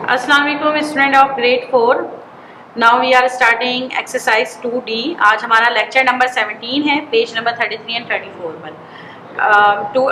अस्सलाम वालेकुम student of grade 4। Now we are starting exercise 2D। आज हमारा लेक्चर नंबर 17 है, पेज नंबर 33 एंड 34 पर।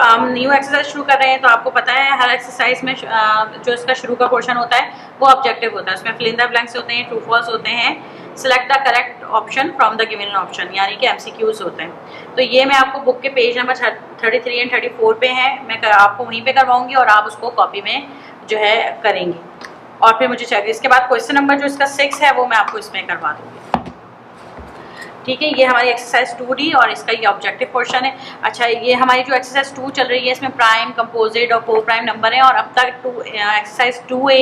हम न्यू एक्सरसाइज शुरू कर रहे हैं। तो आपको पता है हर एक्सरसाइज में जो इसका शुरू का पोर्शन होता है वो ऑब्जेक्टिव होता है। उसमें फिल इन द ब्लैंक्स होते हैं, ट्रू फॉल्स होते हैं, select the correct option from the given option, यानी कि MCQs होते हैं। तो ये मैं आपको बुक के पेज नंबर 33 एंड 34 पे है, मैं आपको वहीं पे करवाऊंगी और आप उसको कॉपी में जो है करेंगे और फिर मुझे चाहिए। इसके बाद क्वेश्चन नंबर जो इसका 6 है वो मैं आपको इसमें करवा दूंगी। ठीक है, ये हमारी एक्सरसाइज 2D और इसका ये ऑब्जेक्टिव पोर्शन है। अच्छा, ये हमारी जो एक्सरसाइज 2 चल रही है इसमें प्राइम, कंपोजिट और कोर प्राइम नंबर है और अब तक एक्सरसाइज 2A,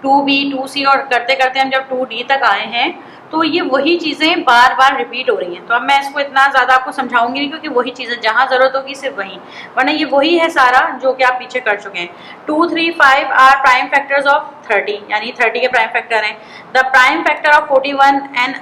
2B, 2C और करते करते हम जब 2D तक आए हैं तो ये वही चीज़ें बार बार रिपीट हो रही हैं। तो अब मैं इसको इतना ज़्यादा आपको समझाऊंगी नहीं, क्योंकि वही चीज़ें जहाँ ज़रूरत होगी सिर्फ वही, वरना ये वही है सारा जो कि आप पीछे कर चुके हैं। 2, 3, 5 आर प्राइम फैक्टर्स ऑफ 30, यानी 30 के प्राइम फैक्टर हैं। The prime factor of 41 and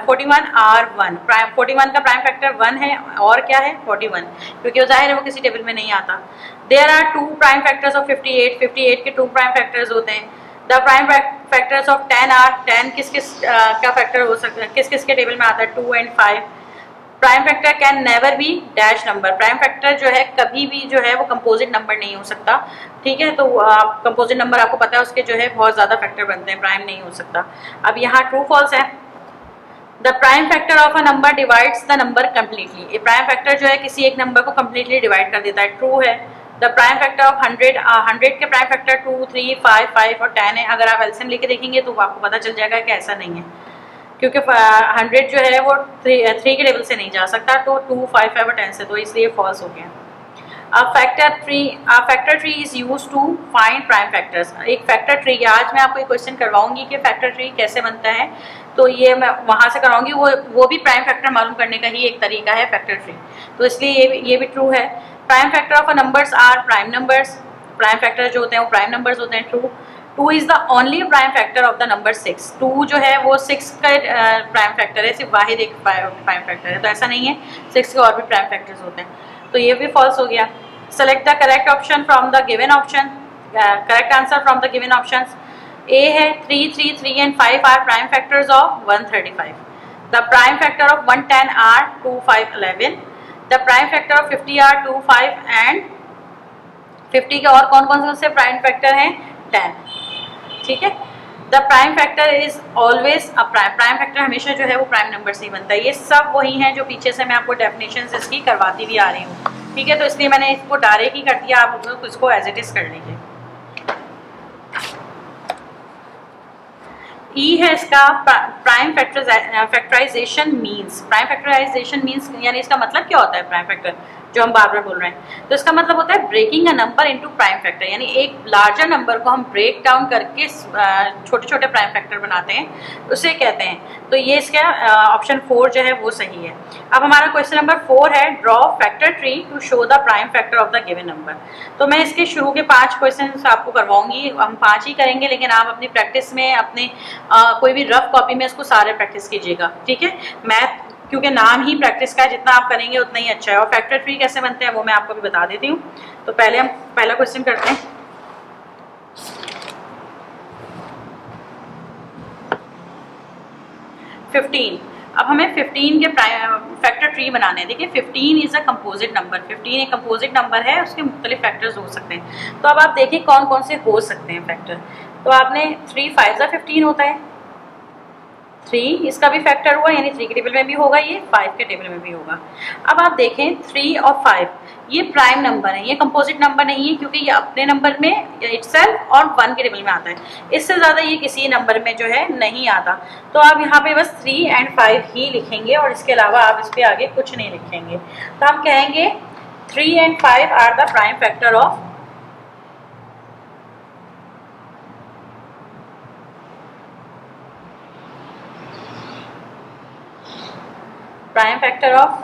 41 are 1। 41 का प्राइम फैक्टर 1 है और क्या है 41, क्योंकि वो जाहिर है वो किसी टेबल में नहीं आता। There are 2 prime factors of 58, 58 के 2 प्राइम फैक्टर्स होते हैं। The prime factors of 10 are 10 किस किस का फैक्टर हो सकता है, किस किस के टेबल में आता है 2 and 5। Prime factor can never be dash number. Prime factor जो है कभी भी जो है वो कंपोजिट नंबर नहीं हो सकता। ठीक है, तो कंपोजिट नंबर आपको पता है उसके जो है बहुत ज़्यादा फैक्टर बनते हैं, प्राइम नहीं हो सकता। अब यहाँ ट्रू फॉल्स है। The prime factor of a number divides the number completely. ये प्राइम फैक्टर जो है किसी एक नंबर को कम्प्लीटली डिवाइड कर देता है, ट्रू है। द प्राइम फैक्टर ऑफ 100 के प्राइम फैक्टर 2, 3, 5, 5 और 10 है। अगर आप एलसीएम लेके देखेंगे तो आपको पता चल जाएगा कि ऐसा नहीं है, क्योंकि 100 जो है वो 3 के टेबल से नहीं जा सकता, तो 2, 5, 5 और 10 से, तो इसलिए फॉल्स हो गया। Factor tree is use to find prime factors. एक फैक्टर ट्री, आज मैं आपको एक क्वेश्चन करवाऊंगी कि फैक्टर ट्री कैसे बनता है, तो ये मैं वहाँ से कराऊंगी। वो भी प्राइम फैक्टर मालूम करने का ही एक तरीका है फैक्टर ट्री, तो इसलिए ये भी ट्रू है। Prime factor of a numbers are prime numbers. Prime factor जो होते हैं वो प्राइम नंबर्स होते हैं, true. 2 is the only prime factor of the number 6। 2 जो है वो 6 का प्राइम फैक्टर है, सिर्फ वाहिद एक प्राइम फैक्टर है, तो ऐसा नहीं है, 6 के और भी प्राइम फैक्टर्स होते हैं, तो ये भी फॉल्स हो गया। Select the correct option from the given option, correct answer from the given option. A है 3, 3, 3 and 5 are prime factors of 135। The prime factor of 110 are 2, 5, 11। The prime factor of 50 are 2, 5 and 50 के और कौन कौन से prime factor हैं 10। ठीक है, the prime factor is always a prime factor हमेशा जो है वो प्राइम नंबर से ही बनता है। ये सब वही हैं जो पीछे से मैं आपको डेफिनेशन इसकी करवाती भी आ रही हूँ। ठीक है, तो इसलिए मैंने इसको डायरेक्ट ही कर दिया, आप लोग इसको एज इट इज कर लीजिए। ई है इसका prime factorisation means. Prime factorisation means यानी इसका मतलब क्या होता है प्राइम फैक्टर, जो हम बार बार बोल रहे हैं, तो इसका मतलब होता है breaking a number into prime factor, यानी एक लार्जर नंबर को हम ब्रेक डाउन करके छोटे छोटे प्राइम फैक्टर बनाते हैं, उसे कहते हैं। तो ये इसका ऑप्शन 4 जो है वो सही है। अब हमारा क्वेश्चन नंबर 4 है, draw factor tree to show the prime factor of the given number. तो मैं इसके शुरू के 5 क्वेश्चन आपको करवाऊंगी, हम 5 ही करेंगे, लेकिन आप अपनी प्रैक्टिस में अपने कोई भी रफ कॉपी में इसको सारे प्रैक्टिस कीजिएगा। ठीक है, मैथ क्योंकि नाम ही प्रैक्टिस का है, जितना आप करेंगे उतना ही अच्छा है। और फैक्टर ट्री कैसे बनते हैं वो मैं आपको भी बता देती हूँ। तो पहले हम पहला क्वेश्चन करते हैं। अब हमें 15 के फैक्टर ट्री बनाने हैं। देखिए 15 इज अ कंपोजिट नंबर, 15 एक कंपोजिट नंबर है, उसके मुख्तलिफ फैक्टर्स हो सकते हैं। तो अब आप देखिए कौन कौन से हो सकते हैं फैक्टर। तो आपने 3, 5 का 15 होता है, 3 इसका भी फैक्टर हुआ, यानी 3 के टेबल में भी होगा, ये 5 के टेबल में भी होगा। अब आप देखें 3 और 5 ये प्राइम नंबर है, ये कंपोजिट नंबर नहीं है, क्योंकि ये अपने नंबर में इटसेल्फ और 1 के टेबल में आता है। इससे ज़्यादा ये किसी नंबर में जो है नहीं आता। तो आप यहाँ पे बस 3 एंड 5 ही लिखेंगे और इसके अलावा आप इस पर आगे कुछ नहीं लिखेंगे। तो हम कहेंगे 3 and 5 are the prime factor of prime factor of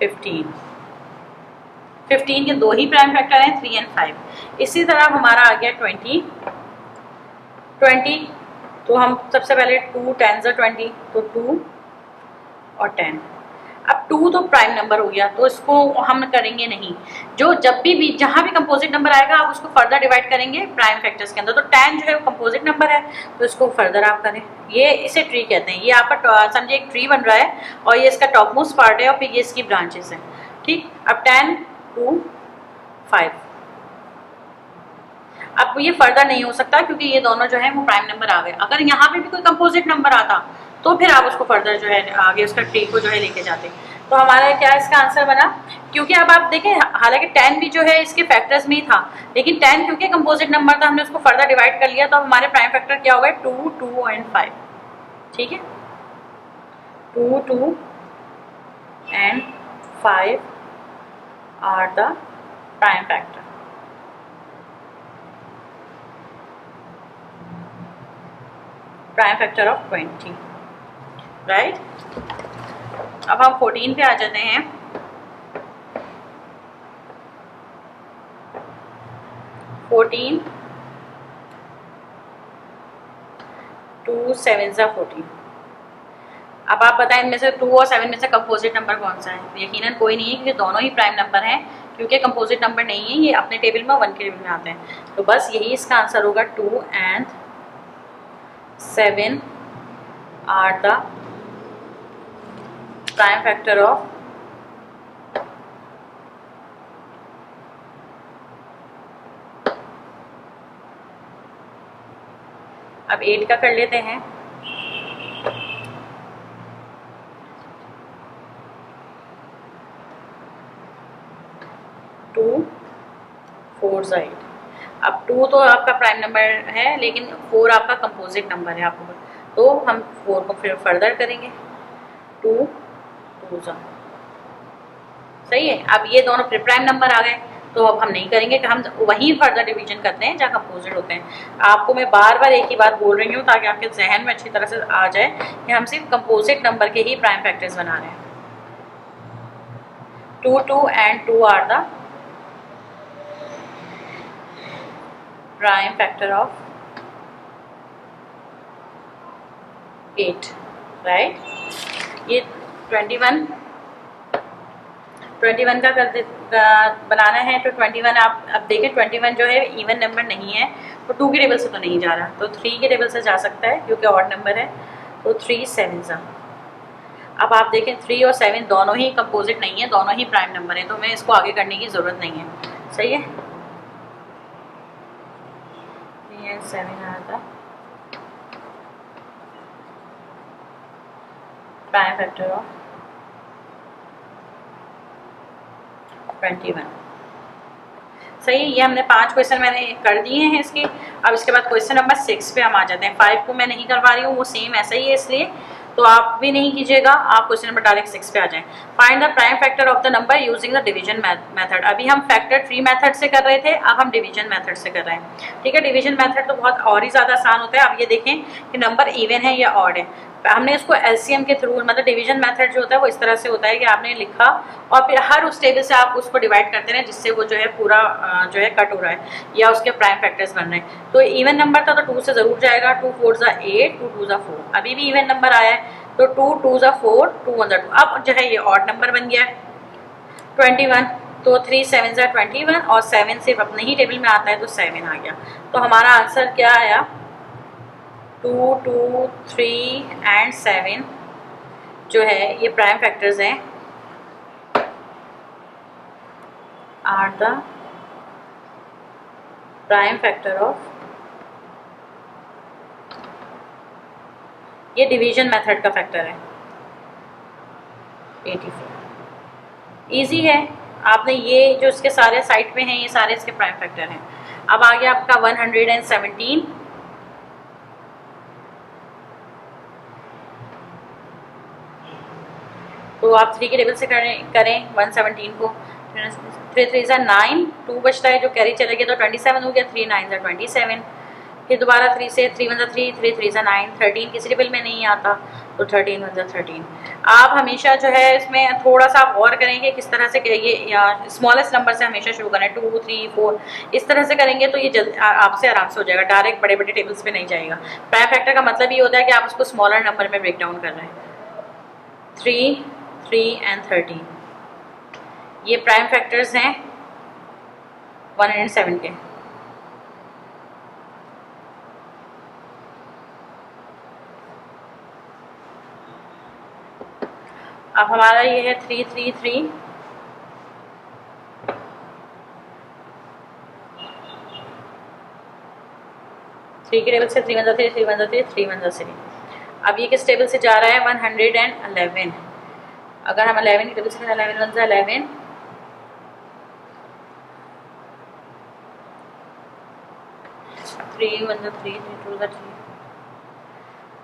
15। 15 के 2 ही प्राइम फैक्टर हैं, 3 एंड 5। इसी तरह हमारा आ गया 20। तो हम सबसे पहले 2 10 20, तो 2 और 10। अब 2 तो प्राइम नंबर हो गया, तो इसको हम करेंगे नहीं। जो जब भी जहाँ भी कंपोजिट नंबर आएगा आप उसको फर्दर डिवाइड करेंगे प्राइम फैक्टर्स के अंदर। तो 10 जो है वो कंपोजिट नंबर है, तो इसको फर्दर आप करें। ये इसे ट्री कहते हैं। ये आपका समझे एक ट्री बन रहा है और ये इसका टॉप मोस्ट पार्ट है और फिर ये इसकी ब्रांचेस हैं। ठीक, अब 10 2 5। अब ये फर्दर नहीं हो सकता क्योंकि ये दोनों जो है वो प्राइम नंबर आ गए। अगर यहाँ पे भी कोई कंपोजिट नंबर आता तो फिर आप उसको फर्दर जो है आगे उसका ट्री को जो है लेके जाते। तो हमारा क्या इसका आंसर बना, क्योंकि अब आप देखें हालांकि 10 भी जो है इसके फैक्टर्स में ही था, लेकिन 10 क्योंकि कंपोजिट नंबर था हमने उसको फर्दर डिवाइड कर लिया, तो हमारे प्राइम फैक्टर क्या हो गए 2 2 एंड 5। ठीक है, 2 2 and 5 are the prime factor. Prime factor of 20, right. अब हम 14 पे आ जाते हैं। 14 2 7 सा 14। अब आप बताएं इनमें से 2 और 7 में से कंपोजिट नंबर कौन सा है? यकीनन कोई नहीं है क्योंकि दोनों ही प्राइम नंबर हैं, क्योंकि कंपोजिट नंबर नहीं है, ये अपने टेबल में 1 के टेबल में आते हैं। तो बस यही इसका आंसर होगा, 2 and 7 are the prime factor of अब 8 का कर लेते हैं। 2 4 सा 8। अब 2 तो आपका प्राइम नंबर है लेकिन 4 आपका कंपोजिट नंबर है आपको, तो हम 4 को फिर फर्दर करेंगे। 2 2 सा, सही है। अब ये दोनों फिर प्राइम नंबर आ गए, तो अब हम नहीं करेंगे कि हम वहीं फर्दर डिवीजन करते हैं जहाँ कंपोजिट होते हैं। आपको मैं बार बार एक ही बात बोल रही हूँ ताकि आपके जहन में अच्छी तरह से आ जाए कि हम सिर्फ कंपोजिट नंबर के ही प्राइम फैक्टर्स बना रहे हैं। 2 2 and 2 are the prime factor of 8, right. ये 21 का बनाना है, तो 21 आप अब देखें 21 जो है इवन नंबर नहीं है, तो 2 के टेबल से तो नहीं जा रहा, तो 3 के टेबल से जा सकता है क्योंकि ऑड नंबर है। तो 3 7 सा। अब आप देखें 3 और 7 दोनों ही कंपोजिट नहीं है, दोनों ही प्राइम नंबर है, तो हमें इसको आगे करने की ज़रूरत नहीं है, सही है। 3 and 7 are the prime factor of 21, सही। ये हमने 5 क्वेश्चन मैंने कर दिए हैं इसके। अब इसके बाद क्वेश्चन नंबर 6 पे हम आ जाते हैं। 5 को मैं नहीं करवा रही हूँ, वो सेम ऐसा ही है, इसलिए तो आप भी नहीं कीजिएगा, आप क्वेश्चन नंबर डायरेक्ट 6 पे आ जाएं। Find the prime factor of the number using the division method. अभी हम फैक्टर ट्री मेथड से कर रहे थे, अब हम डिवीजन मेथड से कर रहे हैं। ठीक है, डिवीजन मेथड तो बहुत और ही ज़्यादा आसान होता है। अब ये देखें कि नंबर इवन है या ऑड है, हमने इसको एलसीएम के थ्रू, मतलब डिवीजन मेथड जो होता है वो इस तरह से होता है कि आपने लिखा और फिर हर उस टेबल से आप उसको डिवाइड करते रहे जिससे वो जो है पूरा जो है कट हो रहा है या उसके प्राइम फैक्टर्स बन रहे हैं। तो इवन नंबर था तो 2 से ज़रूर जाएगा, 2 4 सा 8, 2 2 सा 4। अभी भी इवन नंबर आया है तो 2 2 सा 4, 2 1 सा 2। अब जो है ये ऑड नंबर बन गया है 21, तो 3 7 सा 21 और 7 सिर्फ अपने ही टेबल में आता है तो 7 आ गया। तो हमारा आंसर क्या आया, 2 2 3 एंड 7 जो है ये प्राइम फैक्टर्स हैं, are the prime factor of, ये डिवीजन मेथड का फैक्टर है 84। इजी है, आपने ये जो इसके सारे साइड पे हैं ये सारे इसके प्राइम फैक्टर हैं। अब आ गया आपका 117, तो आप 3 के टेबल से करें 117 को। 3 3 सा 9, 2 बचता है जो कैरी चले गया तो 27 हो गया। 3 9 सा 27, फिर दोबारा 3 से 3 1 सा 3, 3 3 सा 9, 13 किसी टेबल में नहीं आता तो 13 1 सा 13। आप हमेशा जो है इसमें थोड़ा सा गौर करेंगे किस तरह से ये स्मॉलेस्ट नंबर से हमेशा शुरू करें, 2 3 4 इस तरह से करेंगे तो ये जल्द आपसे आराम से हो जाएगा, डायरेक्ट बड़े बड़े टेबल्स पे नहीं जाएगा। प्राइम फैक्टर का मतलब ये होता है कि आप उसको स्मॉलर नंबर में ब्रेक डाउन कर रहे हैं। 3 3 and 30, ये प्राइम फैक्टर्स हैं 107 के। अब हमारा ये है 333, थ्री के टेबल से 3 1 3 3 1 3 3 1 3। अब ये किस टेबल से जा रहा है 111। अगर हम 11 के टेबल से 11 1 11, 3 1 3 3 2 3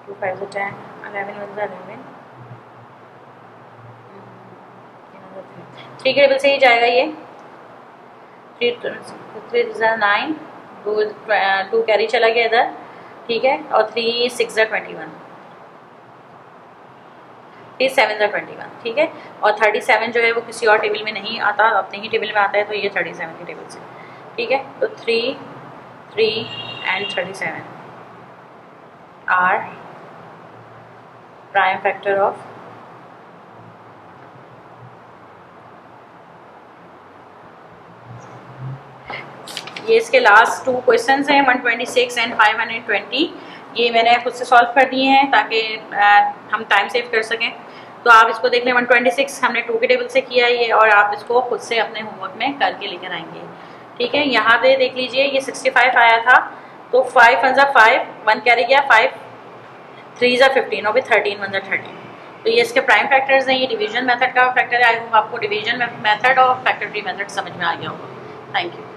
2 5 10, 11 1 11, 3 के टेबल से ही जाएगा ये। 3 9, 2 कैरी चला गया इधर, ठीक है, और 3 6 21, 3 7 21, ठीक है। और 37 जो है वो किसी और टेबल में नहीं आता, अपने ही टेबल में आता है, तो ये 37 के टेबल से, ठीक है। तो 3 3 and 37 are prime factor of ये इसके लास्ट 2 क्वेश्चंस हैं 126 एंड 520। ये मैंने खुद से सॉल्व कर दिए हैं ताकि हम टाइम सेव कर सकें। तो आप इसको देख लें, 126 हमने 2 के टेबल से किया है ये, और आप इसको खुद से अपने होमवर्क में करके लेकर आएंगे, ठीक है। यहाँ पे देख लीजिए ये 65 आया था, तो 5 1 5, 1 कैरी गया, 5 3 15, और भी 13 1 13। तो ये इसके प्राइम फैक्टर्स हैं। ये डिवीजन मेथड का फैक्टर है। आई होप आपको डिवीजन मेथड और फैक्टर ट्री मेथड समझ में आ गया होगा। Thank you.